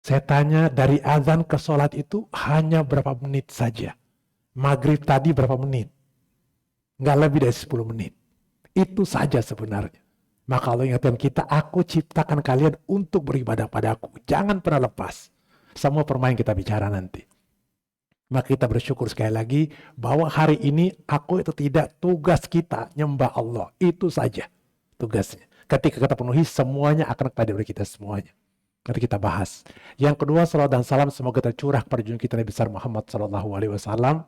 Saya tanya, dari azan ke sholat itu hanya berapa menit saja. Maghrib tadi berapa menit? Nggak lebih dari 10 menit. Itu saja sebenarnya. Maka Allah ingatkan kita, aku ciptakan kalian untuk beribadah padaku. Jangan pernah lepas. Semua permain kita bicara nanti. Maka kita bersyukur sekali lagi bahwa hari ini aku itu tidak, tugas kita nyembah Allah. Itu saja tugasnya. Ketika kita penuhi, semuanya akan kepada diri kita semuanya. Nanti kita bahas. Yang kedua, salawat dan salam semoga tercurah kepada junjungan kita Nabi besar Muhammad SAW.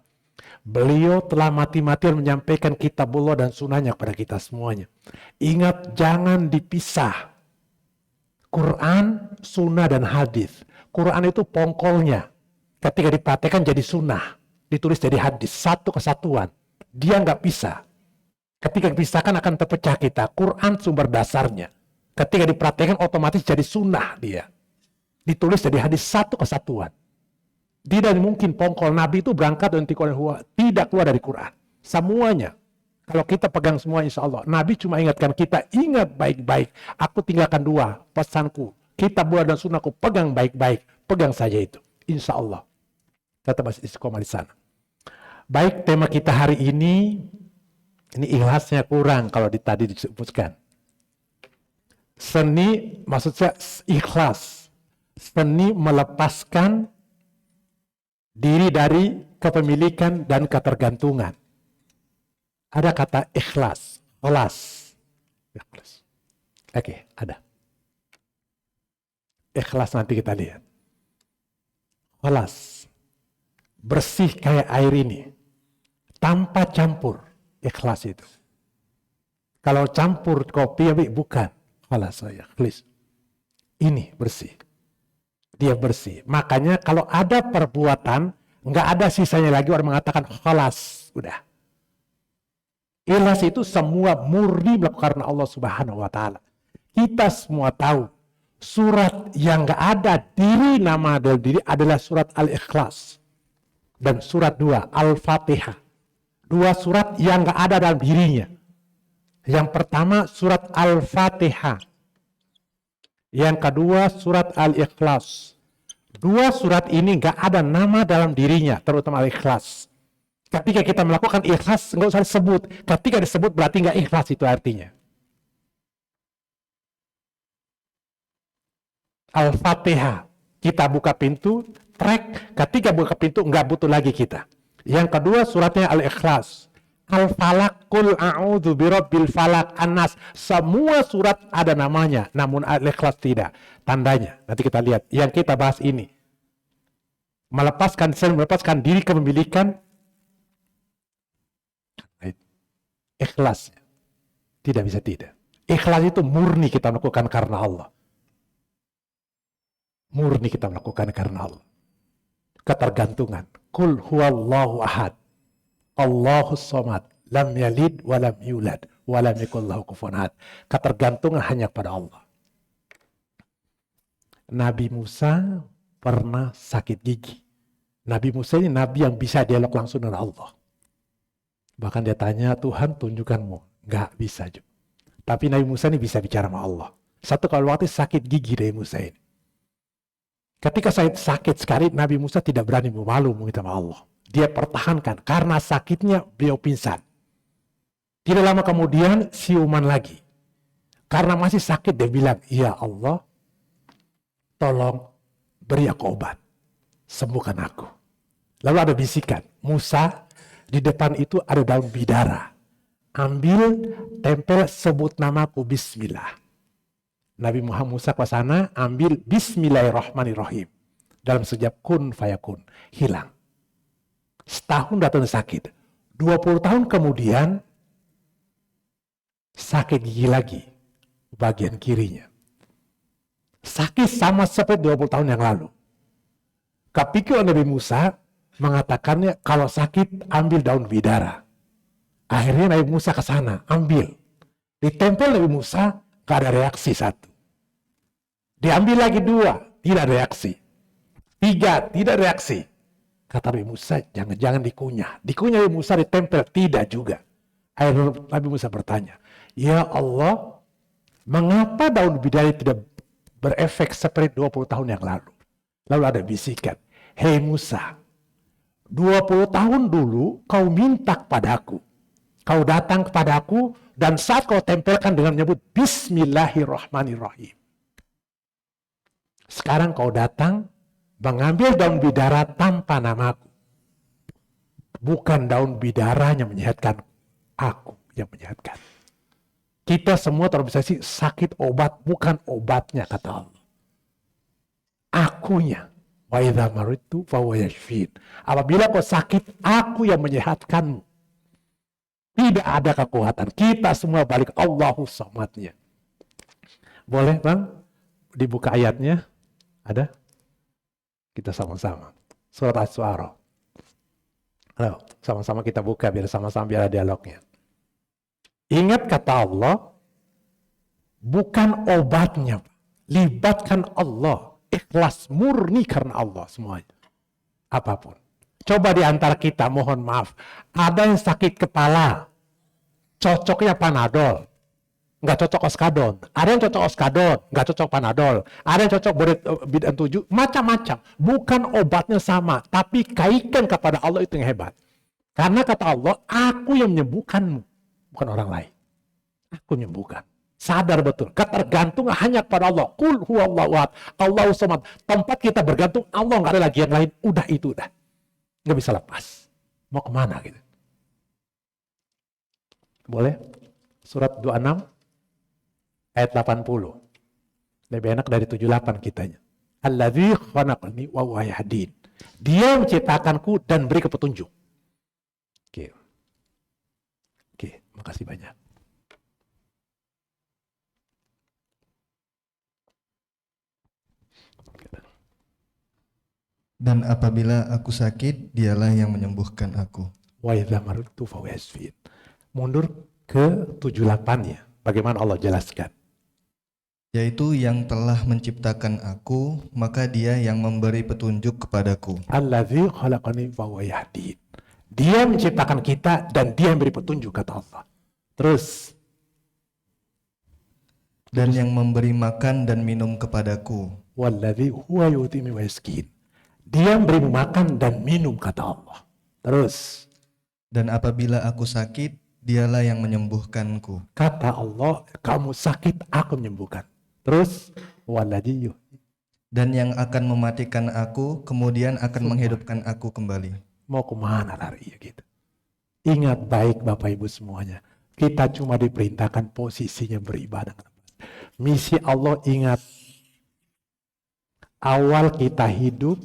Beliau telah mati-matian menyampaikan kitabullah dan sunnahnya kepada kita semuanya. Ingat, jangan dipisah Quran, sunnah, dan hadis. Quran itu pongkolnya. Ketika dipraktekkan jadi sunnah, ditulis jadi hadis, satu kesatuan. Dia nggak bisa. Ketika dipisahkan akan terpecah kita. Quran sumber dasarnya. Ketika dipraktekkan otomatis jadi sunnah dia. Ditulis jadi hadis, satu kesatuan. Tidak mungkin pongkol. Nabi itu berangkat dari tidak keluar dari Quran. Semuanya. Kalau kita pegang semua insya Allah. Nabi cuma ingatkan kita, ingat baik-baik. Aku tinggalkan dua pesanku. Kitabullah dan sunnahku, pegang baik-baik. Pegang saja itu. Insya Allah. Tetap masih istiqomah di sana. Baik, tema kita hari ini ikhlasnya kurang kalau tadi disebutkan. Seni, maksudnya ikhlas. Seni melepaskan diri dari kepemilikan dan ketergantungan. Ada kata ikhlas. Ikhlas. Oke, ada. Ikhlas nanti kita lihat. Ikhlas. Bersih kayak air ini. Tanpa campur. Ikhlas itu. Kalau campur kopi, bukan. Ikhlas saya, please. Ini bersih. Dia bersih. Makanya kalau ada perbuatan, nggak ada sisanya lagi orang mengatakan ikhlas. Udah. Ikhlas itu semua murni melakukan karena Allah Subhanahu wa Ta'ala. Kita semua tahu surat yang nggak ada diri nama dalam diri adalah surat Al-Ikhlas dan surat 2 Al-Fatihah. Dua surat yang nggak ada dalam dirinya. Yang pertama surat Al-Fatihah. Yang kedua surat Al-Ikhlas. Dua surat ini nggak ada nama dalam dirinya, terutama Al-Ikhlas. Ketika kita melakukan ikhlas, nggak usah disebut. Ketika disebut berarti nggak ikhlas itu artinya. Al-Fatihah. Kita buka pintu, trek. Ketika buka pintu, nggak butuh lagi kita. Yang kedua suratnya Al-Ikhlas. Al-Falaq, Qul a'udzu birabbil falaq, An-Nas. Semua surat ada namanya, namun Al-Ikhlas tidak. Tandanya, nanti kita lihat. Yang kita bahas ini. Melepaskan diri kepemilikan. Ikhlas. Tidak bisa tidak. Ikhlas itu murni kita melakukan karena Allah. Murni kita melakukan karena Allah. Ketergantungan. Qul huwallahu ahad. Allahus somad. Lam yalid wa lam yulad. Wa lam yakul lahu kufuwan ahad. Ketergantungan hanya pada Allah. Nabi Musa pernah sakit gigi. Nabi Musa ini nabi yang bisa dialog langsung dengan Allah. Bahkan dia tanya, Tuhan tunjukkanmu. Nggak bisa juga. Tapi Nabi Musa ini bisa bicara sama Allah. Satu kali waktu sakit gigi dari Musa ini. Ketika sakit sekali, Nabi Musa tidak berani malu meminta sama Allah. Dia pertahankan. Karena sakitnya beliau pingsan. Tidak lama kemudian siuman lagi. Karena masih sakit dia bilang, ya Allah, tolong beri aku obat. Sembuhkan aku. Lalu ada bisikan, Musa, di depan itu ada daun bidara. Ambil, tempel, sebut namaku, bismillah. Nabi Muhammad Musa ke sana, ambil bismillahirrahmanirrahim. Dalam sekejap kun fayakun, hilang. Setahun datang sakit. 20 tahun kemudian, sakit gigi lagi. Bagian kirinya. Sakit sama seperti 20 tahun yang lalu. Kepikir Nabi Musa, mengatakannya kalau sakit ambil daun bidara. Akhirnya Nabi Musa ke sana, ambil. Ditempel Nabi Musa, gak ada reaksi satu. Diambil lagi 2, tidak reaksi. 3, tidak reaksi. Kata Nabi Musa, jangan-jangan dikunyah. Dikunyah Nabi Musa, ditempel, tidak juga. Akhirnya Nabi Musa bertanya, ya Allah, mengapa daun bidara tidak berefek seperti 20 tahun yang lalu? Lalu ada bisikan, hei Musa, 20 tahun dulu kau minta kepadaku, kau datang kepadaku, dan saat kau tempelkan dengan menyebut Bismillahirrahmanirrahim. Sekarang kau datang mengambil daun bidara tanpa namaku. Bukan daun bidaranya menyehatkan, aku yang menyehatkan. Kita semua terobsesi sakit obat, bukan obatnya, kata Allah. Akunya. Wa idza maridtu fahuwa yashfin. Apabila kau sakit, aku yang menyehatkanmu. Tidak ada kekuatan. Kita semua balik Allahu Samadnya. Boleh Bang? Dibuka ayatnya. Ada? Kita sama-sama. Surat Asy-Syu'ara. Ayo, sama-sama kita buka biar sama-sama biar ada dialognya. Ingat kata Allah, bukan obatnya. Libatkan Allah. Ikhlas murni karena Allah semuanya. Apapun. Coba di antara kita, mohon maaf, ada yang sakit kepala, cocoknya Panadol, nggak cocok Oskadon. Ada yang cocok Oskadon, nggak cocok Panadol. Ada yang cocok Bidan 7, macam-macam. Bukan obatnya sama, tapi kaitkan kepada Allah itu yang hebat. Karena kata Allah, aku yang menyembuhkanmu, bukan orang lain. Aku menyembuhkan. Sadar betul, ketergantungan hanya kepada Allah. Qul huwallahu ahad, Allahu samad. Tempat kita bergantung Allah, nggak ada lagi yang lain. Udah itu udah. Nggak bisa lepas. Mau kemana gitu. Boleh? Surat 26 ayat 80. Lebih enak dari 78 kitanya. Alladzi khalaqani wa huwa yahdin. Dia menciptakanku dan beri petunjuk. Oke. Oke, makasih banyak. Dan apabila aku sakit, dialah yang menyembuhkan aku. Wa idza maridtu fahuwa yashfin. Mundur ke 78-nya. Bagaimana Allah jelaskan? Yaitu yang telah menciptakan aku, maka dia yang memberi petunjuk kepadaku. Alladzi khalaqani wa huwa yahdin. Dia menciptakan kita dan dia yang beri petunjuk, kata Allah. Terus. Dan yang memberi makan dan minum kepadaku. Walladzi huwa yutimi wa yaskin. Dia memberi makan dan minum, kata Allah. Terus. Dan apabila aku sakit, dialah yang menyembuhkanku. Kata Allah, kamu sakit, aku menyembuhkan. Terus, walladzi. Dan yang akan mematikan aku, kemudian akan menghidupkan aku kembali. Mau kemana lari ya gitu. Ingat baik Bapak Ibu semuanya. Kita cuma diperintahkan posisinya beribadah. Misi Allah, ingat. Awal kita hidup,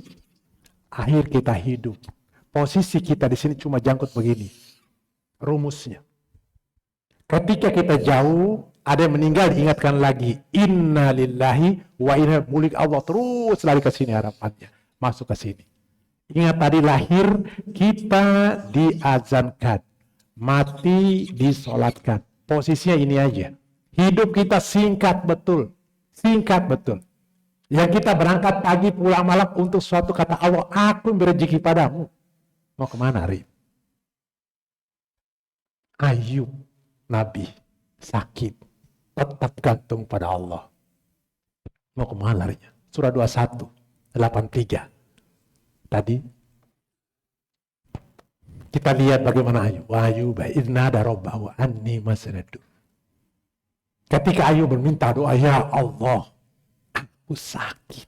akhir kita hidup. Posisi kita di sini cuma jangkut begini. Rumusnya. Ketika kita jauh, ada yang meninggal, diingatkan lagi. Inna lillahi wa inna mulik Allah. Terus lari ke sini harapannya. Masuk ke sini. Ingat tadi lahir, kita diazankan. Mati, disolatkan. Posisinya ini aja. Hidup kita singkat betul. Singkat betul. Yang kita berangkat pagi pulang malam untuk suatu kata Allah, aku memberi rezeki padamu. Mau kemana, Ri? Ayub, Nabi, sakit, tetap gantung pada Allah. Mau kemana larinya? Surah 21, 83. Tadi kita lihat bagaimana Ayub. Ayub idnada rabbahu anni masnadu. Ketika Ayub berminta doa, ya Allah, aku sakit.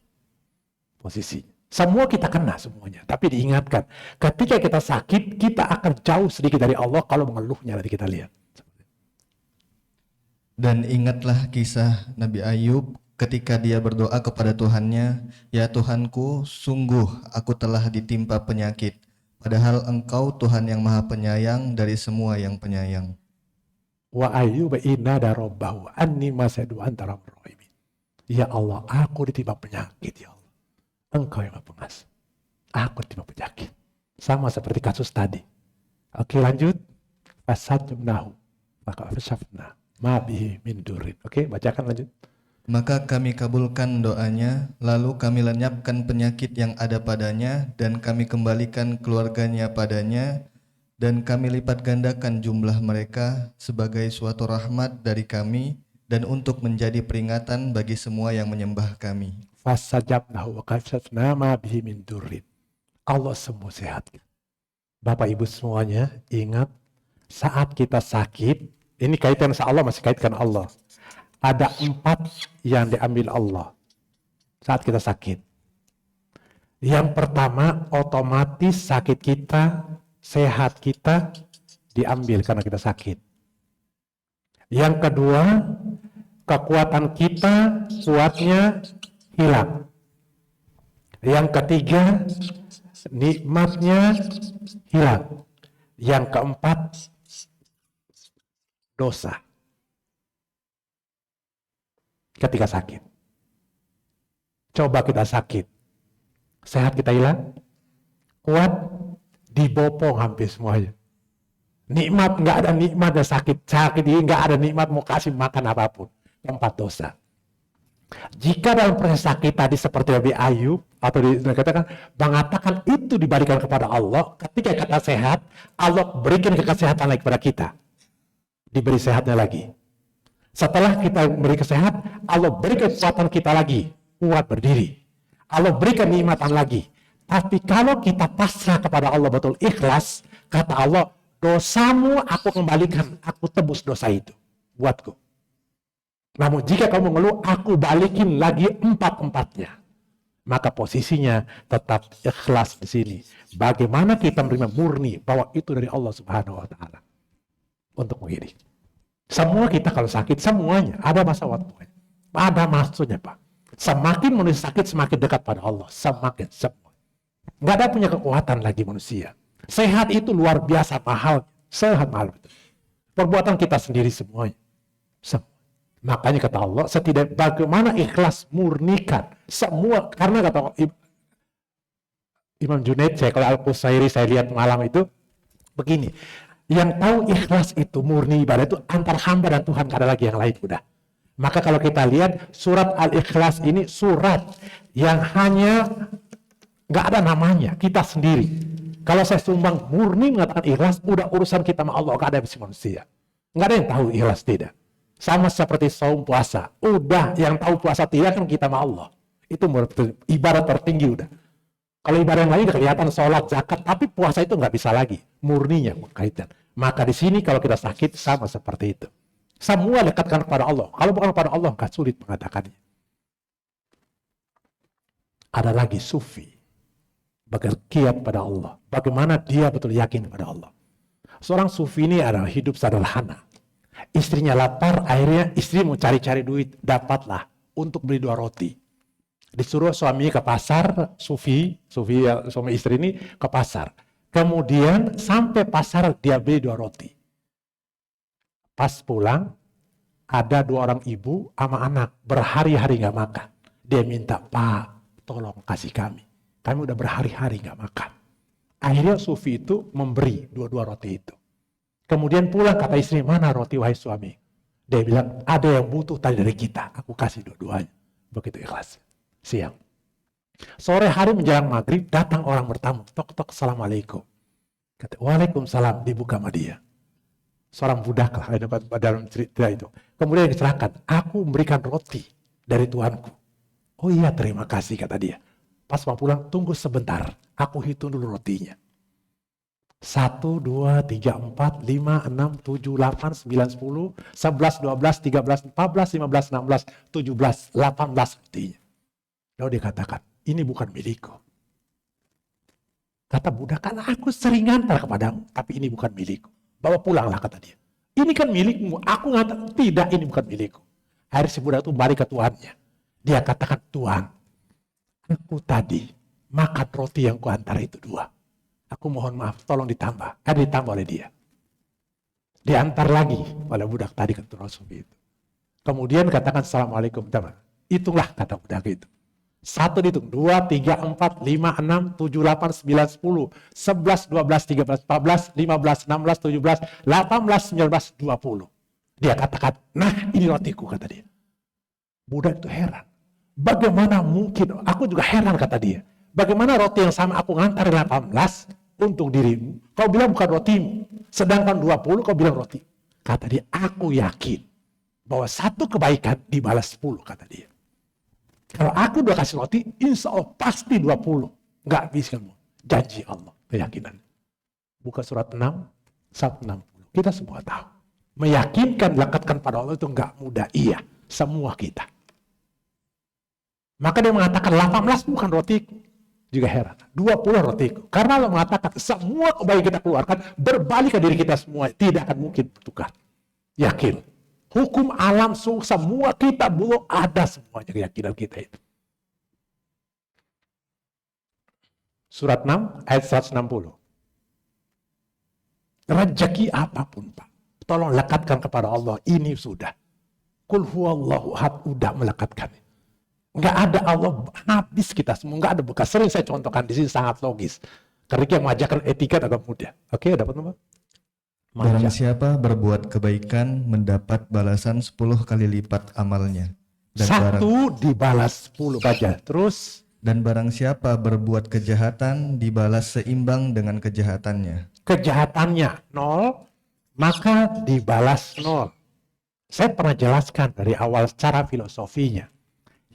Posisinya. Semua kita kena semuanya. Tapi diingatkan, ketika kita sakit, kita akan jauh sedikit dari Allah kalau mengeluhnya nanti kita lihat. Dan ingatlah kisah Nabi Ayub ketika dia berdoa kepada Tuhannya, ya Tuhanku, sungguh aku telah ditimpa penyakit, padahal Engkau Tuhan yang Maha Penyayang dari semua yang penyayang. Wa ayyuba inada rabbahu anni masadu antara rahimin. Ya Allah, aku ditimpa penyakit, ya Allah. Engkau yang Maha Pengasih. Aku ditimpa penyakit. Sama seperti kasus tadi. Oke, lanjut. Fasajabnahu maka fasyafna ma bihi min durin. Oke, bacakan lanjut. Maka kami kabulkan doanya, lalu kami lenyapkan penyakit yang ada padanya, dan kami kembalikan keluarganya padanya, dan kami lipat gandakan jumlah mereka sebagai suatu rahmat dari kami, dan untuk menjadi peringatan bagi semua yang menyembah kami. Fasajabnahu wa kashafna ma bihi min durrin. Allah semua sehat. Bapak Ibu semuanya ingat, saat kita sakit, ini kaitan sama Allah, masih kaitkan Allah. Ada 4 yang diambil Allah saat kita sakit. Yang pertama, otomatis sakit kita, sehat kita diambil karena kita sakit. Yang kedua, kekuatan kita, kuatnya hilang. Yang ketiga, nikmatnya hilang. Yang keempat, dosa. Ketika sakit. Coba kita sakit. Sehat kita hilang. Kuat, dibopong hampir semuanya. Nikmat, nggak ada nikmatnya sakit. Sakit ini nggak ada nikmat mau kasih makan apapun. Keempat, dosa. Jika dalam proses sakit tadi seperti Nabi Ayub atau dikatakan mengatakan itu diberikan kepada Allah, ketika kita sehat, Allah berikan kesehatan lagi kepada kita, diberi sehatnya lagi. Setelah kita beri kesehatan, Allah berikan kekuatan kita lagi, kuat berdiri. Allah berikan nikmatan lagi. Tapi kalau kita pasrah kepada Allah betul ikhlas, kata Allah, dosamu aku kembalikan, aku tebus dosa itu buatku. Namun jika kamu mengeluh, aku balikin lagi 4-4-nya. Maka posisinya tetap ikhlas di sini. Bagaimana kita menerima murni bahwa itu dari Allah Subhanahu wa taala untuk mengiring. Semua kita kalau sakit, semuanya ada masa waktunya. Ada maksudnya, Pak. Semakin manusia sakit, semakin dekat pada Allah. Semakin semua. Nggak ada punya kekuatan lagi manusia. Sehat itu luar biasa mahal. Sehat mahal. Perbuatan kita sendiri semuanya. Makanya kata Allah, setidaknya bagaimana ikhlas murnikan semua. Karena kata Imam Junaid, kalau Al-Qusairi saya lihat malam itu, begini. Yang tahu ikhlas itu, murni ibadah itu antar hamba dan Tuhan, gak ada lagi yang lain udah. Maka kalau kita lihat surat Al-Ikhlas ini surat yang hanya gak ada namanya, kita sendiri. Kalau saya sumbang murni mengatakan ikhlas, udah urusan kita sama Allah, gak ada yang manusia. Gak ada yang tahu ikhlas tidak. Sama seperti saum puasa, udah yang tahu puasa tidak kan kita sama Allah. Itu ibarat tertinggi udah. Kalau ibadah yang lain kelihatan sholat, zakat, tapi puasa itu nggak bisa lagi, murninya kaitan. Maka di sini kalau kita sakit sama seperti itu. Semua dekatkan kepada Allah. Kalau bukan kepada Allah, nggak sulit mengatakannya. Ada lagi sufi, berkiat pada Allah. Bagaimana dia betul yakin pada Allah. Seorang sufi ini adalah hidup sederhana. Istrinya lapar, akhirnya istri mau cari-cari duit, dapatlah untuk beli 2 roti. Disuruh suaminya ke pasar, suami istri ini ke pasar. Kemudian sampai pasar dia beli 2 roti. Pas pulang, ada 2 orang ibu sama anak, berhari-hari gak makan. Dia minta, Pak, tolong kasih kami. Kami udah berhari-hari gak makan. Akhirnya sufi itu memberi 2 roti itu. Kemudian pulang kata istri, mana roti wahai suami? Dia bilang, ada yang butuh tadi dari kita, aku kasih 2-duanya. Begitu ikhlas. Siang. Sore hari menjelang maghrib, datang orang bertamu. Tok-tok, assalamualaikum. Kata, waalaikumsalam, dibuka sama dia. Seorang budak lah dalam cerita itu. Kemudian dicerahkan, aku memberikan roti dari Tuhanku. Oh iya, terima kasih, kata dia. Pas mau pulang, tunggu sebentar, aku hitung dulu rotinya. 1, 2, 3, 4, 5, 6, 7, 8, 9, 10, 11, 12, 13, 14, 15, 16, 17, 18 rotinya. Lalu dia katakan, ini bukan milikku. Kata budak, kan aku sering ngantar kepadamu, tapi ini bukan milikku. Bawa pulanglah, kata dia. Ini kan milikmu, aku ngantar. Tidak, ini bukan milikku. Akhirnya si budak itu balik ke tuannya. Dia katakan, Tuhan, aku tadi makan roti yang kuantar itu 2. Aku mohon maaf, tolong ditambah. Ditambah oleh dia. Diantar lagi oleh budak tadi ke Rasul itu. Kemudian katakan assalamualaikum. Hitunglah kata budak itu. 1 dihitung, 2, 3, 4, 5, 6, 7, 8, 9, 10, 11, 12, 13, 14, 15, 16, 17, 18, 19, 20. Dia katakan, nah ini rotiku, kata dia. Budak itu heran. Bagaimana mungkin, aku juga heran, kata dia. Bagaimana roti yang sama aku ngantar 18 untuk dirimu, kau bilang bukan rotimu. Sedangkan 20 kau bilang roti. Kata dia, aku yakin Bahwa satu kebaikan dibalas 10, kata dia. Kalau aku udah kasih roti, insya Allah pasti 20. Nggak bisa kamu. Janji Allah, keyakinan. Buka surat 6, 160. Kita semua tahu. Meyakinkan, lekatkan pada Allah itu nggak mudah. Iya, semua kita. Maka dia mengatakan 18 bukan rotiku. Juga heran. 20 rotiku. Karena Allah mengatakan semua kebaikan kita keluarkan berbalik ke diri kita semua. Tidak akan mungkin bertukar. Yakin. Hukum alam semua kita belum ada semuanya keyakinan kita itu. Surat 6 ayat 160. Rezeki apapun, Pak. Tolong lekatkan kepada Allah. Ini sudah. Qul huwallahu ahad, udah melekatkan. Nggak ada Allah, habis kita semua. Nggak ada bekas. Sering saya contohkan di sini, sangat logis. Karena yang mengajarkan etika agak mudah. Oke, dapat nomor? Barang siapa berbuat kebaikan mendapat balasan 10 kali lipat amalnya. Satu dibalas 10 baca. Terus. Dan barang siapa berbuat kejahatan dibalas seimbang dengan kejahatannya. Kejahatannya 0, maka dibalas 0. Saya pernah jelaskan dari awal secara filosofinya.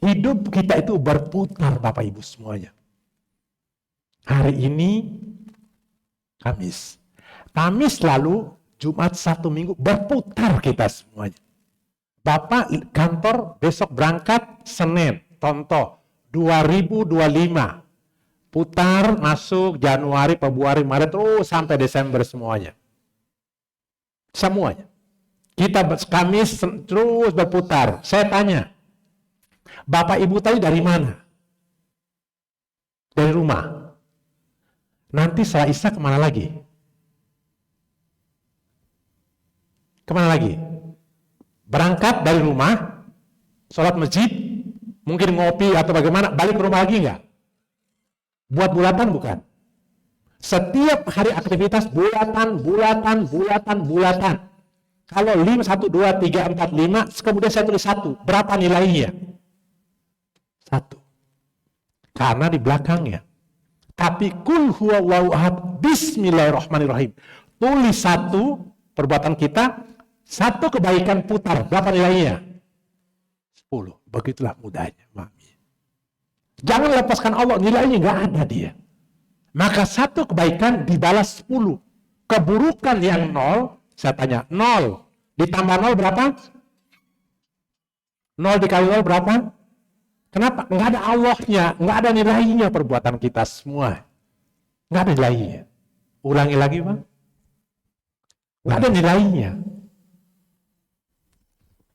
Hidup kita itu berputar, Bapak Ibu semuanya. Hari ini Kamis. Kamis lalu, Jumat, Sabtu, Minggu, berputar kita semuanya. Bapak kantor besok berangkat Senin, contoh 2025. Putar masuk Januari, Februari, Maret, terus sampai Desember semuanya. Semuanya. Kita Kamis terus berputar. Saya tanya, Bapak Ibu tadi dari mana? Dari rumah. Nanti setelah Isya kemana lagi? Kemana lagi? Berangkat dari rumah, sholat masjid, mungkin ngopi atau bagaimana, balik ke rumah lagi enggak? Buat bulatan bukan? Setiap hari aktivitas bulatan. Kalau 5, 1, 2, 3, 4, 5, kemudian saya tulis 1. Berapa nilainya? 1. Karena di belakangnya. Tapi kul huwallahu ahad, bismillahirrahmanirrahim. Tulis 1 perbuatan kita, 1 kebaikan putar. Berapa nilainya? 10. Begitulah mudahnya, Mami. Jangan lepaskan Allah, nilainya nggak ada dia. Maka 1 kebaikan dibalas 10. Keburukan yang 0, saya tanya, 0 ditambah 0 berapa? 0 dikali 0 berapa? Kenapa? Nggak ada Allahnya, nggak ada nilainya perbuatan kita semua. Nggak ada nilainya. Ulangi lagi, Pak. Nggak ada nilainya.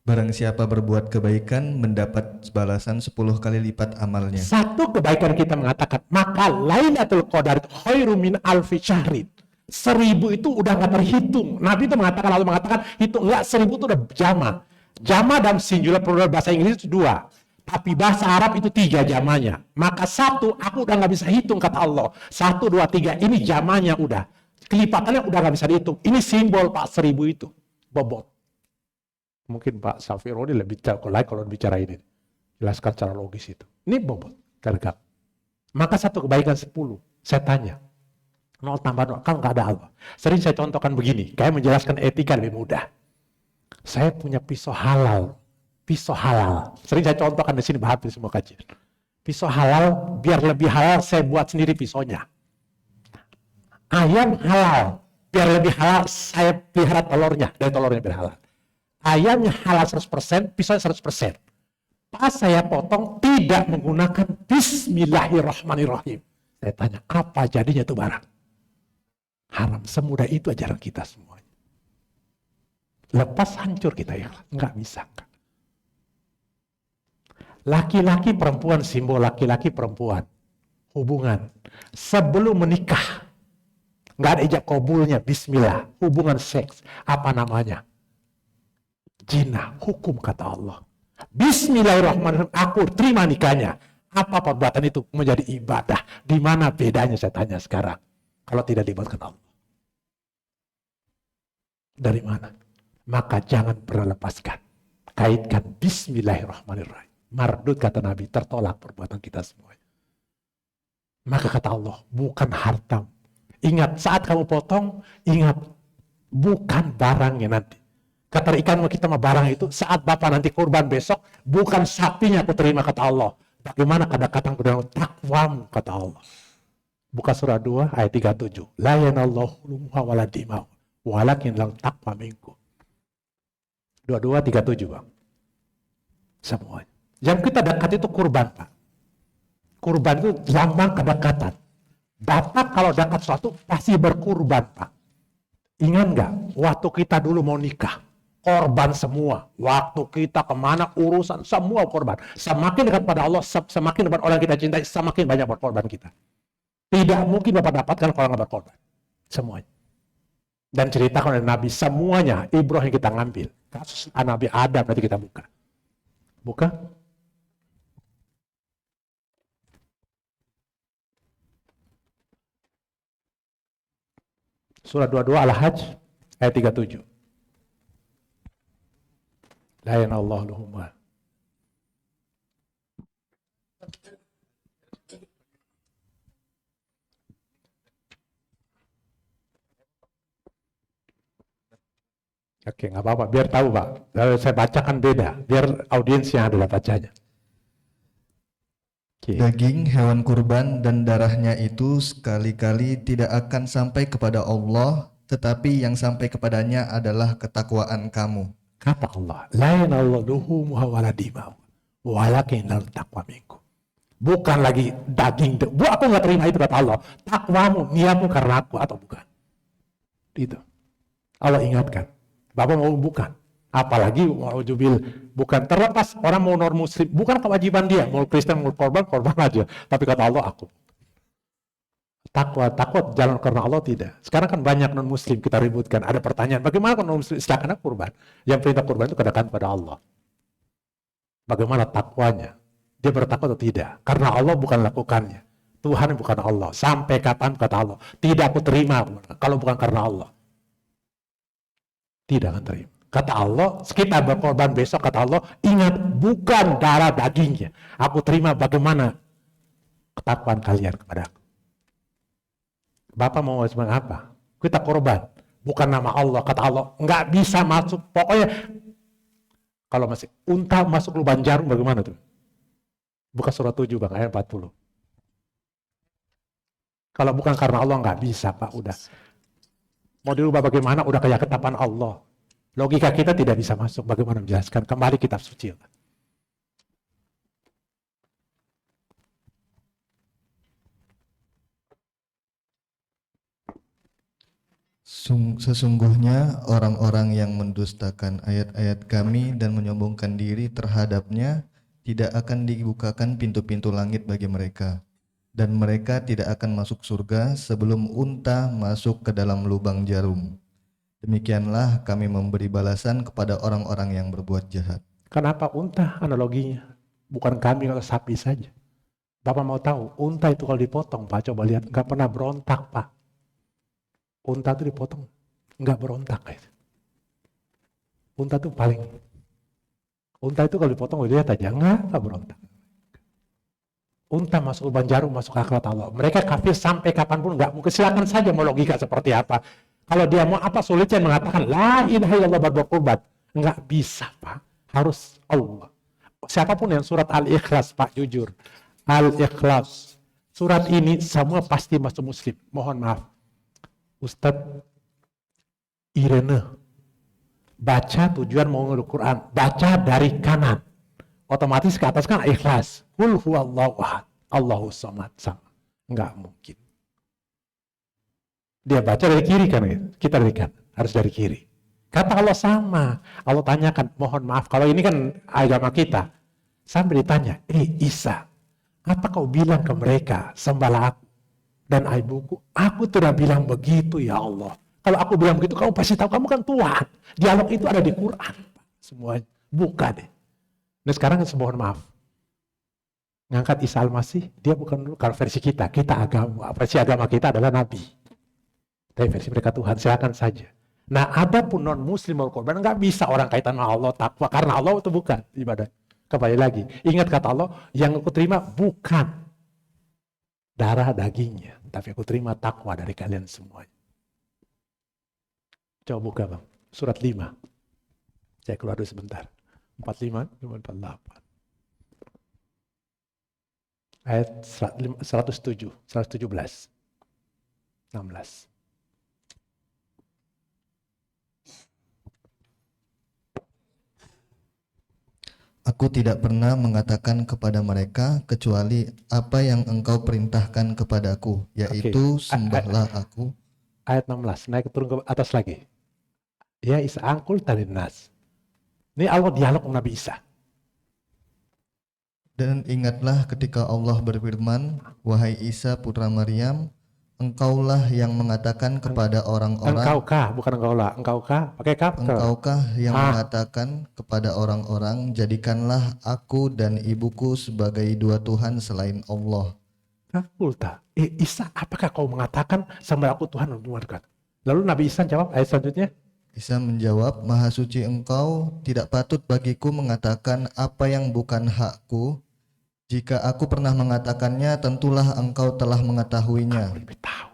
Barang siapa berbuat kebaikan mendapat balasan 10 kali lipat amalnya. 1 kebaikan kita mengatakan, maka Lailatul Qadar khairum min alfi syahrin. 1000 itu udah nggak terhitung. Nabi itu mengatakan, lalu mengatakan, hitung nggak, 1000 itu udah jama. Jama dan singular plural bahasa Inggris itu 2. Tapi bahasa Arab itu 3 jamanya. Maka 1 aku udah nggak bisa hitung, kata Allah. 1, 2, 3 ini jamanya udah. Kelipatannya udah nggak bisa dihitung. Ini simbol Pak 1000 itu. Bobot. Mungkin Pak Safironi lebih like kalau bicara ini. Jelaskan secara logis itu. Ini bobot. Gergap. Maka 1 kebaikan 10. Saya tanya. 0 tambah 0. Kan nggak ada Allah. Sering saya contohkan begini. Kayak menjelaskan etika lebih mudah. Saya punya pisau halal. Pisau halal. Sering saya contohkan di sini bahas semua kajian. Pisau halal, biar lebih halal saya buat sendiri pisaunya. Ayam halal, biar lebih halal saya pelihara telurnya, dari telurnya biar halal. Ayamnya halal 100%, pisaunya 100%. Pas saya potong tidak menggunakan bismillahirrahmanirrahim. Saya tanya, apa jadinya itu barang? Haram. Semudah itu ajaran kita semuanya. Lepas hancur kita ya, nggak bisa. Laki-laki perempuan, simbol laki-laki perempuan. Hubungan. Sebelum menikah. Nggak ada ijab kabulnya, bismillah. Hubungan seks. Apa namanya? Zina. Hukum kata Allah. Bismillahirrahmanirrahim. Aku terima nikahnya. Apa perbuatan itu menjadi ibadah? Di mana bedanya saya tanya sekarang? Kalau tidak dibuatkan Allah. Dari mana? Maka jangan pernah lepaskan. Kaitkan bismillahirrahmanirrahim. Mardud kata Nabi, tertolak perbuatan kita semua. Maka kata Allah, bukan harta. Ingat, saat kamu potong, ingat, bukan barangnya nanti. Keterikan kita sama barang itu, saat Bapak nanti kurban besok, bukan sapinya aku terima, kata Allah. Bagaimana kedekatan dengan takwamu, kata Allah. Buka surah 2 ayat 37. La yanallahu lumuha wala dimau, walakin lang taqwa minkum. 2237, Bang. Semuanya. Yang kita dekat itu kurban, Pak. Kurban itu lambang kedekatan. Bapak kalau dekat sesuatu pasti berkurban, Pak. Ingat nggak? Waktu kita dulu mau nikah, korban semua. Waktu kita kemana, urusan semua korban. Semakin dekat pada Allah, semakin dekat orang kita cintai, semakin banyak berkorban kita. Tidak mungkin Bapak dapatkan kalau nggak berkorban. Semuanya. Dan ceritakan oleh Nabi, semuanya Ibrahim kita ngambil. Kasus Nabi Adam nanti kita buka. Buka. Surah 22 Al-Hajj ayat 37. La yanallahu luhumha. Oke, nggak apa-apa. Biar tahu, Pak. Kalau saya bacakan beda. Biar audiens yang adalah bacanya. Oke. Daging hewan kurban dan darahnya itu sekali-kali tidak akan sampai kepada Allah, tetapi yang sampai kepadanya adalah ketakwaan kamu. Kata Allah, la yanallahu luhumha wala dimau, walakin lam taqwa minkum. Bukan lagi daging. Aku nggak terima itu, kata Allah. Takwamu, niatmu karena aku atau bukan. Itu. Allah ingatkan. Bapak mau bukan. Apalagi mau jubil, bukan. Terlepas orang mau non muslim, bukan kewajiban dia. Mau Kristen, mau korban aja. Tapi kata Allah, aku. Takut jalan karena Allah tidak. Sekarang kan banyak non muslim kita ributkan. Ada pertanyaan, bagaimana kalau non muslim silakan kurban? Yang perintah kurban itu kedekatan pada Allah. Bagaimana takwanya? Dia bertakwa atau tidak? Karena Allah bukan lakukannya. Tuhan bukan Allah. Sampai kapan kata Allah? Tidak aku terima kalau bukan karena Allah. Tidak akan terima. Kata Allah, kita berkorban besok, kata Allah, ingat bukan darah dagingnya. Aku terima bagaimana ketakwaan kalian kepada aku. Bapak mau sebagai apa? Kita korban. Bukan nama Allah, kata Allah. Nggak bisa masuk. Pokoknya, kalau masih unta masuk lubang jarum bagaimana tuh? Buka surah 7, Bang, ayat 40. Kalau bukan karena Allah, nggak bisa, Pak. Udah. Mau dirubah bagaimana? Udah kayak ketetapan Allah. Logika kita tidak bisa masuk. Bagaimana menjelaskan? Kembali kitab suci. Sesungguhnya orang-orang yang mendustakan ayat-ayat kami dan menyombongkan diri terhadapnya tidak akan dibukakan pintu-pintu langit bagi mereka, dan mereka tidak akan masuk surga sebelum unta masuk ke dalam lubang jarum. Demikianlah kami memberi balasan kepada orang-orang yang berbuat jahat. Kenapa unta analoginya? Bukan kambing atau sapi saja. Bapak mau tahu, unta itu kalau dipotong, Pak, coba lihat, nggak pernah berontak, Pak. Unta itu dipotong, nggak berontak. Unta itu paling, unta itu kalau dipotong, lihat aja, nggak berontak. Unta masuk lubang jarum, masuk akhirat Allah. Mereka kafir sampai kapanpun, nggak mungkin. Silakan saja mau logika seperti apa. Kalau dia mau apa sulitnya mengatakan la ilaha illallah berkorban, nggak bisa, Pak. Harus Allah. Siapapun yang surat Al-Ikhlas, Pak, jujur. Al-Ikhlas. Surat ini semua pasti masuk muslim. Mohon maaf. Ustadz Irene baca tujuan mau ngurus Quran, baca dari kanan, otomatis ke atas kan Ikhlas. Qul huwallahu ahad, Allahus samad, sama. Nggak mungkin. Dia baca dari kiri kan, kita dari kanan, harus dari kiri. Kata Allah sama. Allah tanyakan, mohon maaf, kalau ini kan agama kita, sampai ditanya, Isa, apa kau bilang ke mereka, sembahlah aku dan ibuku? Aku tidak bilang begitu, ya Allah. Kalau aku bilang begitu, kamu pasti tahu, kamu kan Tuhan. Dialog itu ada di Quran, semuanya. Buka deh. Nah sekarang mohon maaf, ngangkat Isa Al-Masih, dia bukan dulu, kalau versi kita agama, versi agama kita adalah Nabi. Tapi versi mereka Tuhan, silakan saja. Nah, ada pun non-muslim berkorban, nggak bisa orang kaitan sama Allah, takwa. Karena Allah itu bukan ibadah. Kembali lagi, ingat kata Allah, yang aku terima bukan darah dagingnya, tapi aku terima takwa dari kalian semuanya. Coba buka, Bang. Surat 5. Saya keluar dulu sebentar. 45, 48. Ayat 107, 117. 16. Aku tidak pernah mengatakan kepada mereka kecuali apa yang engkau perintahkan kepadaku, yaitu sembahlah aku. Ayat 16, naik turun ke atas lagi. Ya Isa angkul tadi nas. Ini Allah dialog dengan Nabi Isa. Dan ingatlah ketika Allah berfirman, wahai Isa putra Maryam, engkaulah yang mengatakan kepada orang-orang. Engkaukah, bukan engkaulah. Engkaukah, pakai kaf. Engkaukah yang mengatakan kepada orang-orang, jadikanlah aku dan ibuku sebagai dua Tuhan selain Allah. Ulta. Isa, apakah kau mengatakan sama aku Tuhan dan Tuhan? Lalu Nabi Isa jawab ayat selanjutnya. Isa menjawab, Maha suci engkau, tidak patut bagiku mengatakan apa yang bukan hakku. Jika aku pernah mengatakannya, tentulah engkau telah mengetahuinya.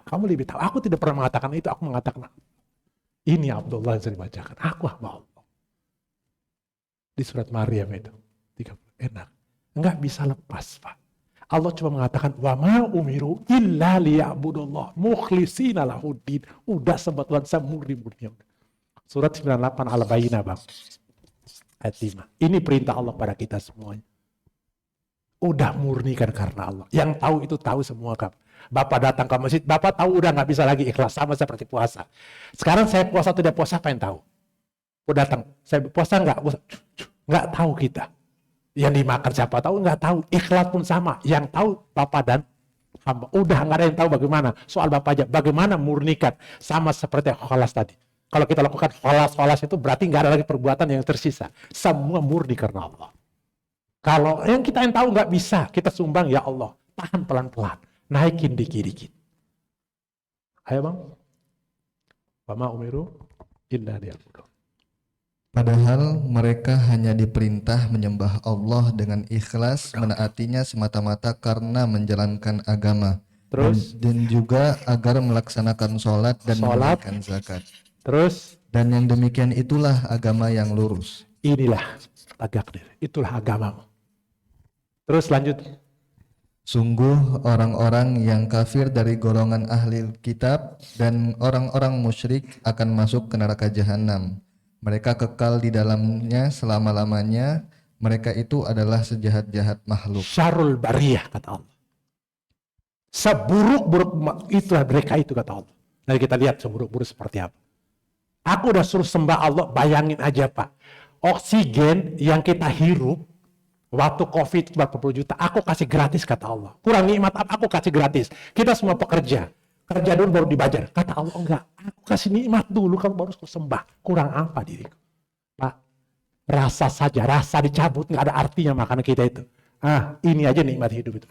Kamu lebih tahu. Aku tidak pernah mengatakan itu, aku mengatakan ini Abdullah yang saya dibacakan. Aku hamba Allah. Di surat Maryam itu 30. Enak. Enggak bisa lepas, Pak. Allah cuma mengatakan wa ma umiru illa liya'budullah mukhlishina lahuddin. Udah sebetulnya saya murni-murni. Surat 98 Al-Bayyinah, Bang. Ayat 5. Ini perintah Allah pada kita semuanya. Udah murnikan karena Allah. Yang tahu itu tahu semua, Kak. Bapak datang ke masjid, Bapak tahu udah nggak bisa lagi ikhlas, sama seperti puasa. Sekarang saya puasa tidak puasa, apa yang tahu? Udah datang, saya puasa nggak tahu kita. Yang dimakan siapa tahu, nggak tahu. Ikhlas pun sama. Yang tahu Bapak dan hamba. Udah nggak ada yang tahu bagaimana. Soal Bapak aja, bagaimana murnikan. Sama seperti kholas tadi. Kalau kita lakukan kholas itu berarti nggak ada lagi perbuatan yang tersisa. Semua murni karena Allah. Kalau yang kita yang tahu nggak bisa, kita sumbang, ya Allah. Tahan pelan-pelan. Naikin dikit-dikit. Ayo Bang. Wama umiru illa liya'budu. Padahal mereka hanya diperintah menyembah Allah dengan ikhlas, menaatinya semata-mata karena menjalankan agama. Terus? Dan juga agar melaksanakan sholat dan menunaikan zakat. Terus? Dan yang demikian itulah agama yang lurus. Inilah tegak diri. Itulah agamamu. Terus lanjut. Sungguh orang-orang yang kafir dari golongan ahli kitab dan orang-orang musyrik akan masuk ke neraka jahanam. Mereka kekal di dalamnya selama-lamanya. Mereka itu adalah sejahat-jahat makhluk. Syarul bariyah, kata Allah. Seburuk-buruk itulah mereka itu, kata Allah. Nanti kita lihat seburuk-buruk seperti apa. Aku udah suruh sembah Allah, bayangin aja Pak. Oksigen yang kita hirup waktu COVID 40 juta, aku kasih gratis, kata Allah. Kurang nikmat apa? Aku kasih gratis. Kita semua pekerja. Kerja dulu baru dibayar. Kata Allah, enggak. Aku kasih nikmat dulu, kamu baru sembah. Kurang apa diriku? Pak, rasa saja, rasa dicabut, nggak ada artinya makanan kita itu. Ini aja nikmat hidup itu.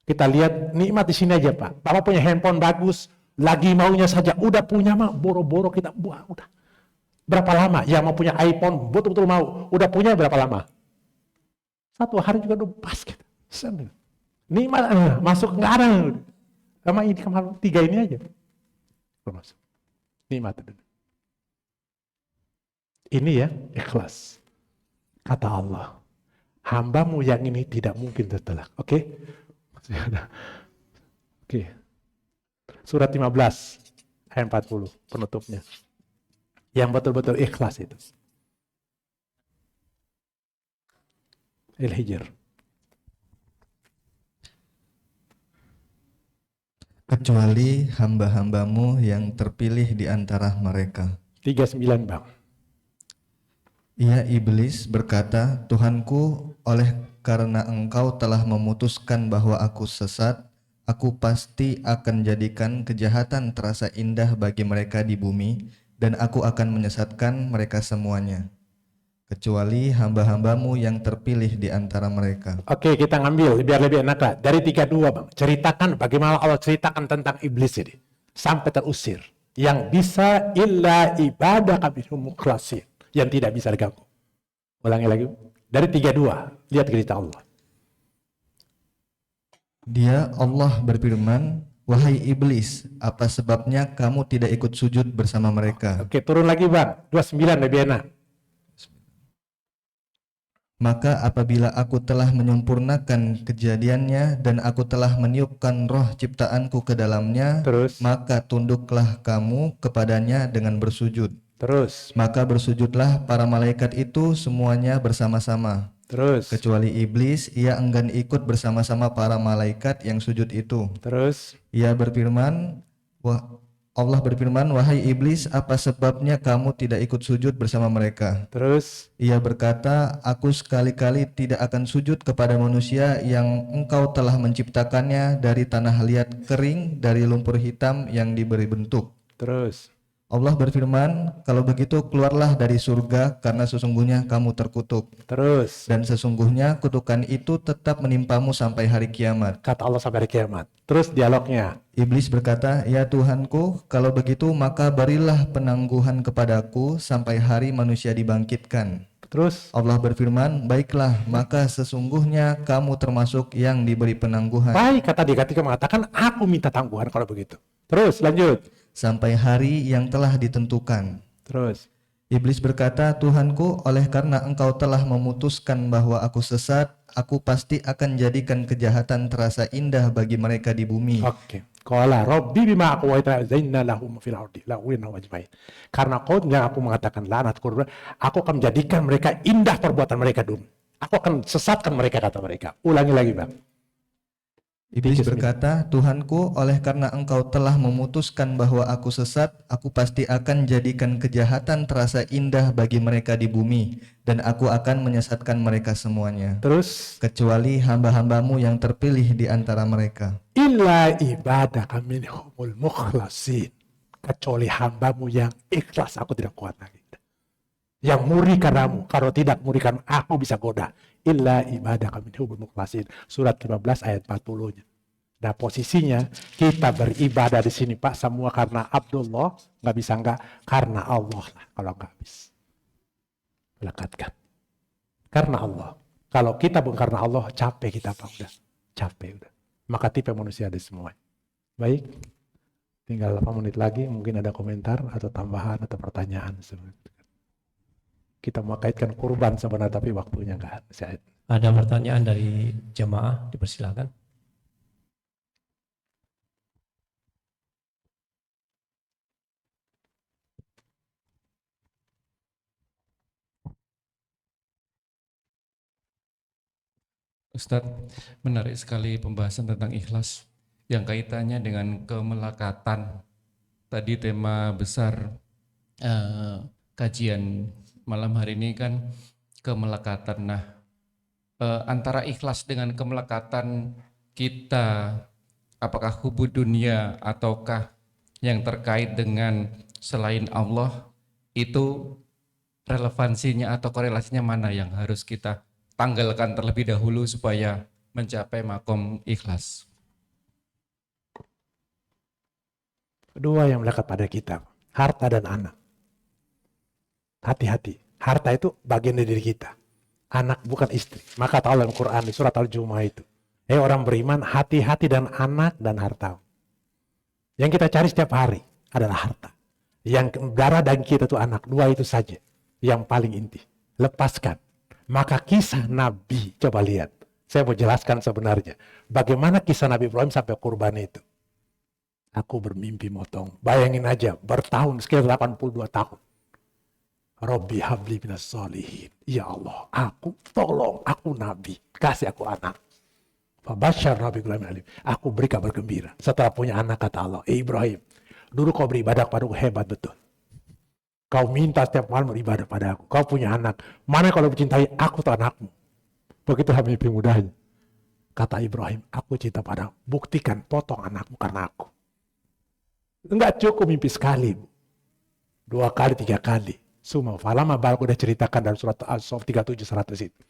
Kita lihat nikmat di sini aja Pak. Bapak punya handphone bagus, lagi maunya saja, udah punya mah, boro-boro kita buang, udah. Berapa lama? Yang mau punya iPhone, betul-betul mau. Udah punya berapa lama? 1 hari juga udah pas kita. Nikmat, masuk nggak ada. Sama ini kemarin 3 ini aja. Masuk. Nikmat. Ini ya, ikhlas. Kata Allah, hambamu yang ini tidak mungkin tertolak. Oke? Masih ada. Oke. Surat 15 ayat 40 penutupnya. Yang betul-betul ikhlas itu. Al-Hijr. Kecuali hamba-hambamu yang terpilih di antara mereka. 39 Bang. Ia iblis berkata, Tuhanku, oleh karena engkau telah memutuskan bahwa aku sesat, aku pasti akan jadikan kejahatan terasa indah bagi mereka di bumi, dan aku akan menyesatkan mereka semuanya. Kecuali hamba-hambamu yang terpilih di antara mereka. Oke, kita ngambil biar lebih enak lah. Dari 32 Bang, ceritakan bagaimana Allah ceritakan tentang iblis ini. Sampai terusir. Yang bisa illa ibadah kabihum mukhlasin. Yang tidak bisa diganggu. Ulangi lagi. Dari 32, lihat cerita Allah. Dia Allah berfirman, wahai iblis, apa sebabnya kamu tidak ikut sujud bersama mereka? Oke, turun lagi Bang. 29 lebih enak. Maka apabila aku telah menyempurnakan kejadiannya dan aku telah meniupkan roh ciptaanku ke dalamnya, Terus, maka tunduklah kamu kepadanya dengan bersujud. terus, Maka bersujudlah para malaikat itu semuanya bersama-sama. terus, Kecuali iblis, ia enggan ikut bersama-sama para malaikat yang sujud itu. terus. Ia berfirman, Allah berfirman, wahai iblis, apa sebabnya kamu tidak ikut sujud bersama mereka? Terus, Ia berkata, aku sekali-kali tidak akan sujud kepada manusia yang engkau telah menciptakannya dari tanah liat kering, dari lumpur hitam yang diberi bentuk. terus, Allah berfirman, kalau begitu keluarlah dari surga karena sesungguhnya kamu terkutuk. terus. Dan sesungguhnya kutukan itu tetap menimpamu sampai hari kiamat. Kata Allah sampai hari kiamat. Terus dialognya. Iblis berkata, ya Tuhanku, kalau begitu maka berilah penangguhan kepadaku sampai hari manusia dibangkitkan. Terus, Allah berfirman, baiklah, maka sesungguhnya kamu termasuk yang diberi penangguhan. baik kata dia ketika mengatakan, aku minta tangguhan kalau begitu. Terus, lanjut. Sampai hari yang telah ditentukan. Terus, Iblis berkata, Tuhanku, oleh karena engkau telah memutuskan bahwa aku sesat, aku pasti akan jadikan kejahatan terasa indah bagi mereka di bumi. oke. Qala Rabbi bima aqwaita zainna lahum fil ardi la'winahum ajmain. Karena kau yang aku mengatakan laknat kurban, aku akan menjadikan mereka indah perbuatan mereka dulu. Aku akan sesatkan mereka, kata mereka. Ulangi lagi, Bang. Iblis berkata, Tuhanku, oleh karena engkau telah memutuskan bahwa aku sesat, aku pasti akan jadikan kejahatan terasa indah bagi mereka di bumi, dan aku akan menyesatkan mereka semuanya, Terus, kecuali hamba-hambamu yang terpilih di antara mereka. illa ibadaka minhumul mukhlasin. Kecuali hambamu yang ikhlas, aku tidak kuat lagi. Yang muri karenamu, kalau tidak muri karena aku bisa goda. Illa ibadaka minhumul mukhlasin. Surat 15 ayat 40-nya. Nah, posisinya kita beribadah di sini, Pak, semua karena Abdullah, nggak bisa enggak, karena Allah lah, kalau nggak habis. Lekatkan. Karena Allah. Kalau kita bukan karena Allah, capek kita, Pak, udah. Capek udah. Maka tipe manusia ada semua. Baik. Tinggal 8 menit lagi, mungkin ada komentar atau tambahan atau pertanyaan. Kita mau kaitkan kurban sebenarnya, tapi waktunya nggak ada. Ada pertanyaan dari jemaah, dipersilakan. Ustadz, menarik sekali pembahasan tentang ikhlas yang kaitannya dengan kemelekatan. Tadi tema besar kajian malam hari ini kan kemelekatan. Nah, antara ikhlas dengan kemelekatan kita, apakah hubud dunia ataukah yang terkait dengan selain Allah, itu relevansinya atau korelasinya mana yang harus kita tanggalkan terlebih dahulu supaya mencapai makom ikhlas? Kedua yang melekat pada kita, harta dan anak. Hati-hati, harta itu bagian dari diri kita. Anak bukan istri. Maka Allah dalam Quran di surat Al-Jumu'ah itu, orang beriman, hati-hati dan anak dan harta. Yang kita cari setiap hari adalah harta. Yang darah daging kita itu anak, dua itu saja yang paling inti. Lepaskan. Maka kisah Nabi, coba lihat. Saya mau jelaskan sebenarnya. Bagaimana kisah Nabi Ibrahim sampai kurban itu. Aku bermimpi motong. Bayangin aja, bertahun, sekitar 82 tahun. Rabbi habli minas sholihin. Ya Allah, aku tolong, aku Nabi. Kasih aku anak. Fabasyar Nabi Ibrahim alim. Aku beri kabar gembira. Setelah punya anak, kata Allah, Ibrahim, dulu kau beribadah padaku hebat betul. Kau minta setiap malam beribadah pada aku. Kau punya anak. Mana kalau mencintai aku atau anakmu? Begitulah mimpi mudahnya. Kata Ibrahim, aku cinta padamu. Buktikan, potong anakmu karena aku. Enggak cukup mimpi sekali. 2 kali, 3 kali. Semua. Falama balku udah ceritakan dalam surat Al-Sof 37-100 itu.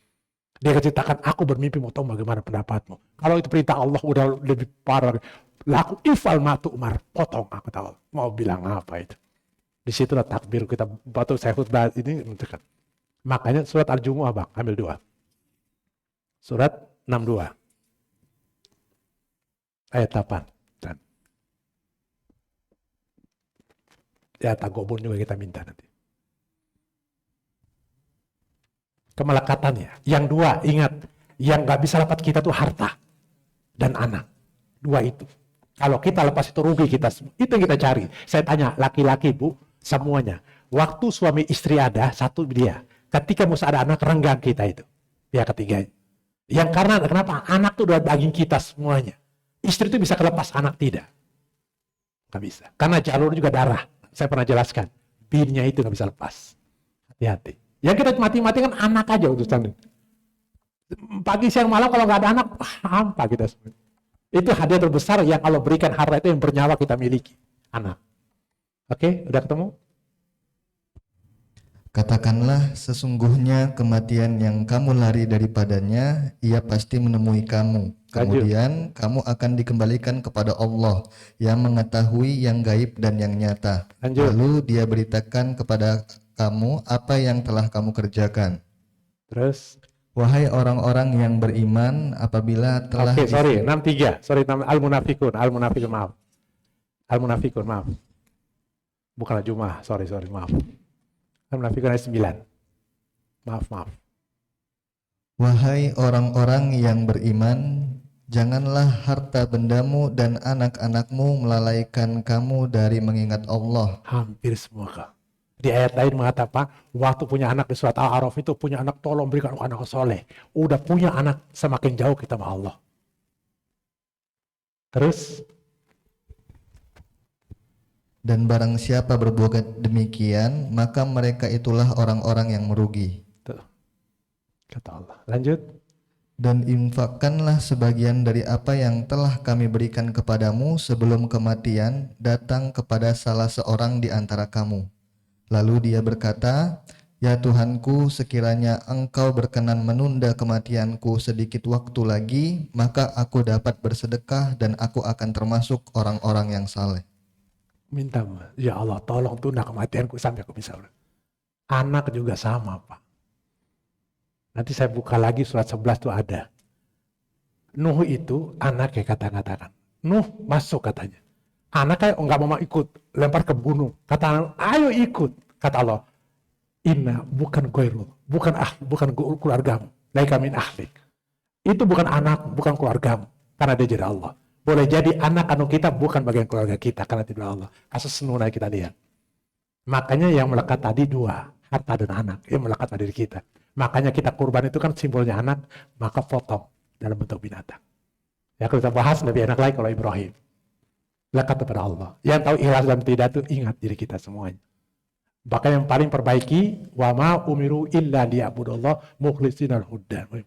Dia ceritakan, aku bermimpi motong, bagaimana pendapatmu? Kalau itu perintah Allah udah lebih parah. Laku ifal matu umar. Potong, aku tahu. Mau bilang apa itu? Disitulah takbir kita batu saya khutbah ini menentukan. Makanya surat Al-Jumu'ah, Bang, ambil 2. Surat 62 ayat 8 dan ya Tagobun juga kita minta nanti. kemelekatannya. Yang dua, ingat, yang gak bisa lepas kita tuh harta dan anak. Dua itu. Kalau kita lepas itu rugi kita semua. Itu yang kita cari. Saya tanya, laki-laki bu, semuanya. Waktu suami istri ada, satu dia. Ketika mesti ada anak, renggang kita itu. Pihak ketiganya. Yang karena, kenapa? Anak tuh udah daging kita semuanya. Istri itu bisa kelepas, anak tidak. Gak bisa. Karena jalur juga darah. Saya pernah jelaskan. Binnya itu gak bisa lepas. Hati-hati. Yang kita mati-mati kan anak aja urusan. Pagi, siang, malam kalau nggak ada anak, hampa kita semua. Itu hadiah terbesar yang Allah berikan harta itu yang bernyawa kita miliki. Anak. Oke, udah ketemu? Katakanlah, sesungguhnya kematian yang kamu lari daripadanya, ia pasti menemui kamu. Kemudian kamu akan dikembalikan kepada Allah yang mengetahui yang gaib dan yang nyata. Lanjut. Lalu dia beritakan kepada kamu apa yang telah kamu kerjakan. Terus? Wahai orang-orang yang beriman, apabila telah Oke, sorry, 63. Sorry, Al-Munafikun, maaf. Al-Munafikun, maaf. Bukanlah Jum'ah, sorry, maaf. Al-Munafikun ayat 9. Maaf. Wahai orang-orang yang beriman, janganlah harta bendamu dan anak-anakmu melalaikan kamu dari mengingat Allah. Hampir semua, Kak. Di ayat lain mengatakan, waktu punya anak di surat Al-A'raf itu punya anak, tolong berikan anak soleh. Udah punya anak, semakin jauh kita sama Allah. Terus? Dan barang siapa berbuat demikian, maka mereka itulah orang-orang yang merugi. Tuh. Kata Allah. Lanjut. Dan infakkanlah sebagian dari apa yang telah kami berikan kepadamu sebelum kematian datang kepada salah seorang di antara kamu. Lalu dia berkata, ya Tuhanku, sekiranya engkau berkenan menunda kematianku sedikit waktu lagi, maka aku dapat bersedekah dan aku akan termasuk orang-orang yang saleh. Minta, ya Allah tolong tunda kematianku sampai aku bisa. Anak juga sama, Pak. Nanti saya buka lagi surat 11 itu ada. Nuh itu anaknya katakan. Nuh masuk katanya. Anaknya enggak mau ikut, lempar ke gunung. Kata ayo ikut. Kata Allah, inna bukan goiru, bukan keluargamu. Laika min ahlik. Itu bukan anak, bukan keluargamu. Karena dia jadi Allah. Boleh jadi anak anu kita bukan bagian keluarga kita karena tidak Allah. Kasus Nuh kita lihat. Makanya yang melekat tadi dua, harta dan anak, yang melekat pada diri kita. Makanya kita kurban itu kan simbolnya anak, maka potong dalam bentuk binatang. Ya kalau kita bahas lebih enak lagi kalau Ibrahim. Lekat kepada Allah. Yang tahu ikhlas dan tidak itu ingat diri kita semuanya. Bahkan yang paling perbaiki, wa ma umiru illa liya'budullah mukhlishina al-hudda. Wa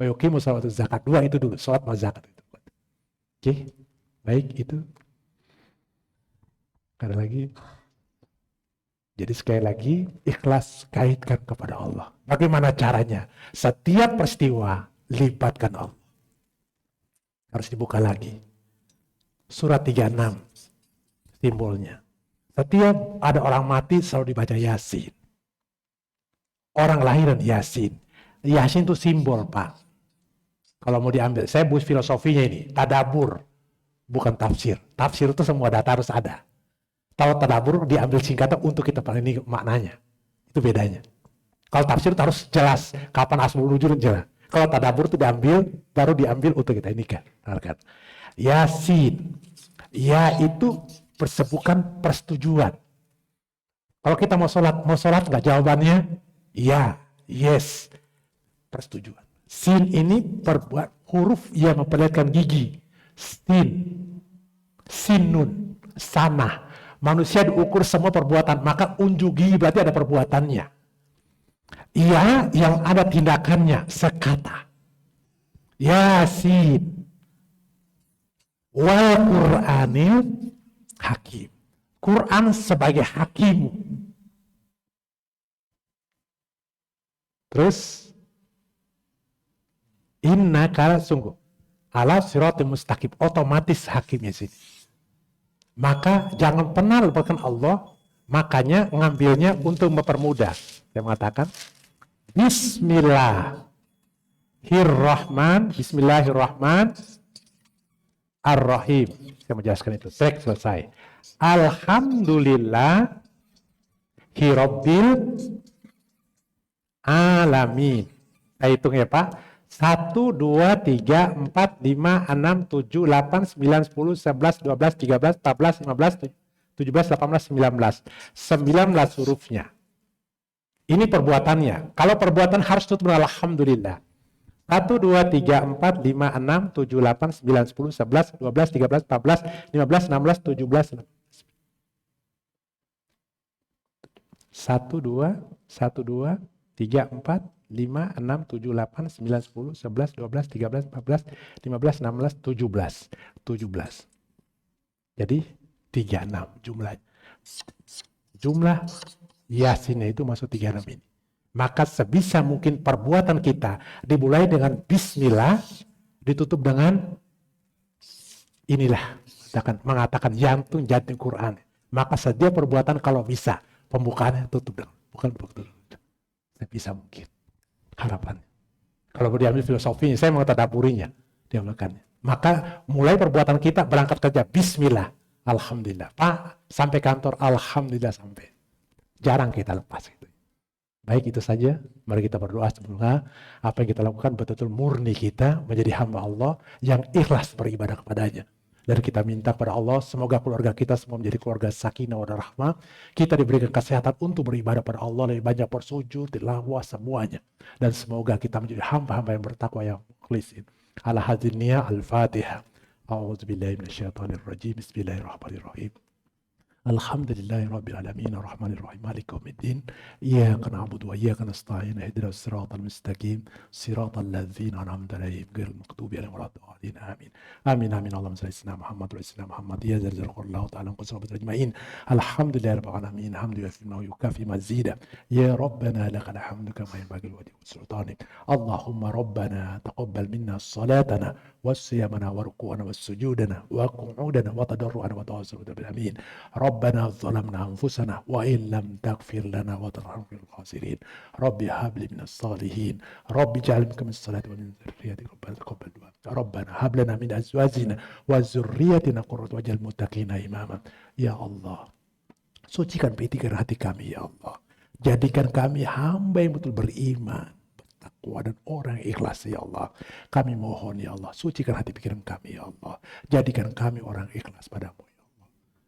yuqimu sholata zakat. Dua itu dulu, salat sama zakat itu. Oke. Baik itu. Ada lagi. Jadi sekali lagi ikhlas kaitkan kepada Allah. Bagaimana caranya? Setiap peristiwa libatkan Allah. Harus dibuka lagi. Surat 36 simbolnya. Setiap ada orang mati selalu dibaca Yasin. Orang lahiran Yasin. Yasin itu simbol, Pak. Kalau mau diambil, saya buat filosofinya ini, tadabur, bukan tafsir. Tafsir itu semua data harus ada. Kalau tadabur diambil singkatan untuk kita ini maknanya. Itu bedanya. Kalau tafsir itu harus jelas, kapan asmaul nuzul jelas. Kalau tadabur itu diambil, baru diambil untuk kita ini kan. Yasin. Ya itu persebukan persetujuan. Kalau kita mau sholat nggak jawabannya? Ya, yes. Persetujuan. Sin ini perbuat huruf yang memperlihatkan gigi. Sinun, sanah. Manusia diukur semua perbuatan, maka unjuk gigi berarti ada perbuatannya. Iya, yang ada tindakannya, sekata. Yasin. Wal Qur'anil Hakim. Quran sebagai hakim. Terus inna kala sungguh ala siratul mustaqim, otomatis hakimnya sini. Maka jangan pernah lupakan Allah, makanya ngambilnya untuk mempermudah. Saya mengatakan Bismillahirrahmanirrahim. Saya menjelaskan itu. Baik, selesai. Alhamdulillah hirabbil alamin. Saya hitung ya Pak. 1, 2, 3, 4, 5, 6, 7, 8, 9, 10, 11, 12, 13, 14, 15, 17, 18, 19. 19 hurufnya. Ini perbuatannya. Kalau perbuatan harus tutup dengan alhamdulillah. 1, 2, 3, 4, 5, 6, 7, 8, 9, 10, 11, 12, 13, 14, 15, 16, 17. 1, 2, 1, 2, 3, 4, 5, 6, 7, 8, 9, 10, 11, 12, 13, 14, 15, 16, 17. 17. Jadi 36 jumlahnya. Jumlah Yasinnya itu masuk 36 ini. Maka sebisa mungkin perbuatan kita dimulai dengan bismillah, ditutup dengan inilah, mengatakan jantung Quran. Maka setiap perbuatan kalau bisa pembukaannya tutup dengan bukan betul. Sebisa mungkin harapannya. Kalau diambil filosofinya, saya mau tadaburinya, dia melakukannya. Maka mulai perbuatan kita berangkat kerja bismillah, alhamdulillah. Pak, sampai kantor alhamdulillah sampai. Jarang kita lepas gitu. Baik, itu saja. Mari kita berdoa semoga apa yang kita lakukan betul-betul murni kita menjadi hamba Allah yang ikhlas beribadah kepadanya. Dan kita minta kepada Allah, semoga keluarga kita semua menjadi keluarga sakinah wa rahmah. Kita diberikan kesehatan untuk beribadah pada Allah, lebih banyak bersujud, tilawah, semuanya. Dan semoga kita menjadi hamba-hamba yang bertakwa yang mukhlisin. Ala hadzal niyah, al-Fatihah. A'udzubillahi minasyaitonirrajim. Bismillahirrahmanirrahim. Alhamdulillahi Rabbil Alamin Ar-Rahmanir Rahim Maliki Yawmiddin Iyyaka na'budu wa iyyaka nasta'in Ihdinas siratal mustaqim Siratal ladzina an'amta 'alaihim ghairil maghdubi 'alaihim waladdallin Amin. Amin amin. Allahumma shalli ala Muhammad wa ala Muhammad ya zal jalali ta'ala qasabata ajma'in. Alhamdulillahi rabbil alamin. Hamdu yukafi mazida. Ya Rabbana lakal hamdu kama yanbaghi li wajhika sultanik. Allahumma Rabbana taqabbal minna salatana was-siyamana wa ruku'ana was-sujudana wa qu'udana wa tadarru'ana wa tawassulana bil amin. ربنا ظلمنا أنفسنا وإن لم تغفر لنا وترحمنا في الخاسرين ربي هب لي من الصالحين ربي اجعل من الصلاة ومن ذريتي ربنا تقبل دعاء ربنا هب لنا من أزواجنا وذريتنا قرة وجه المتقين إماما يا الله sucikan pikiran hati kami ya Allah, jadikan kami hamba yang betul beriman, bertakwa dan orang yang ikhlas ya Allah. Kami mohon ya Allah, sucikan hati pikiran kami ya Allah, jadikan kami orang ikhlas padamu.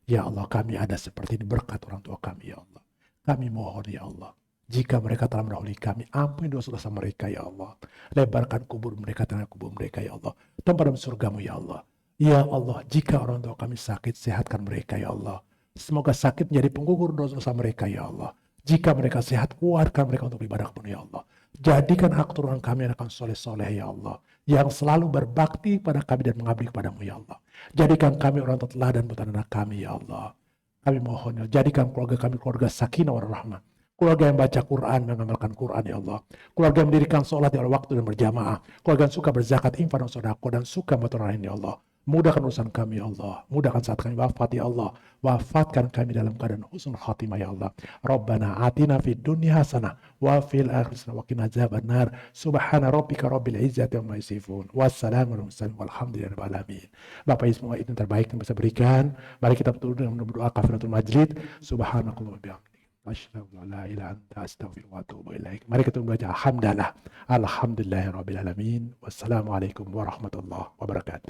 Ya Allah, kami ada seperti ini berkat orang tua kami, ya Allah. Kami mohon, ya Allah, jika mereka telah mendahului kami, ampuni dosa-dosa mereka, ya Allah. Lebarkan kubur mereka, tengah kubur mereka, ya Allah. Tempat dalam surgamu, ya Allah. Ya Allah, jika orang tua kami sakit, sehatkan mereka, ya Allah. Semoga sakit menjadi penggugur dosa-dosa mereka, ya Allah. Jika mereka sehat, kuatkan mereka untuk beribadah kepada ya Allah. Jadikan hak turunan kami akan soleh-soleh, ya Allah, yang selalu berbakti pada kami dan mengabdi kepadamu, ya Allah. Jadikan kami orang teladan buat anak kami, ya Allah. Kami mohon, ya, jadikan keluarga kami keluarga sakinah wa rahmah. Keluarga yang baca Quran, mengamalkan Quran, ya Allah. Keluarga yang mendirikan sholat di waktu dan berjamaah. Keluarga yang suka berzakat, infak dan sedekah dan suka berterahin, ya Allah. Mudahkan urusan kami, ya Allah. Mudahkan saat kami wafat, ya Allah. Wafatkan kami dalam keadaan husnul khatimah, ya Allah. Rabbana atina fid dunya hasanah wa fil akhirati wa qina adzabannar. Subhana rabbika rabbil izzati amma yasifun. Wassalamu ala mursalin walhamdulillahi rabbil alamin. Bapak Ibu semua, itu yang terbaik yang bisa berikan. Mari kita betul dengan berdoa kafaratul majlis. Subhanakallah wa bihamdika. Asyhadu an la ilaha illa anta astaghfiruka wa atubu ilaik. Mari kita membaca hamdalah. Alhamdulillahirabbil alamin. Wassalamualaikum warahmatullahi wabarakatuh.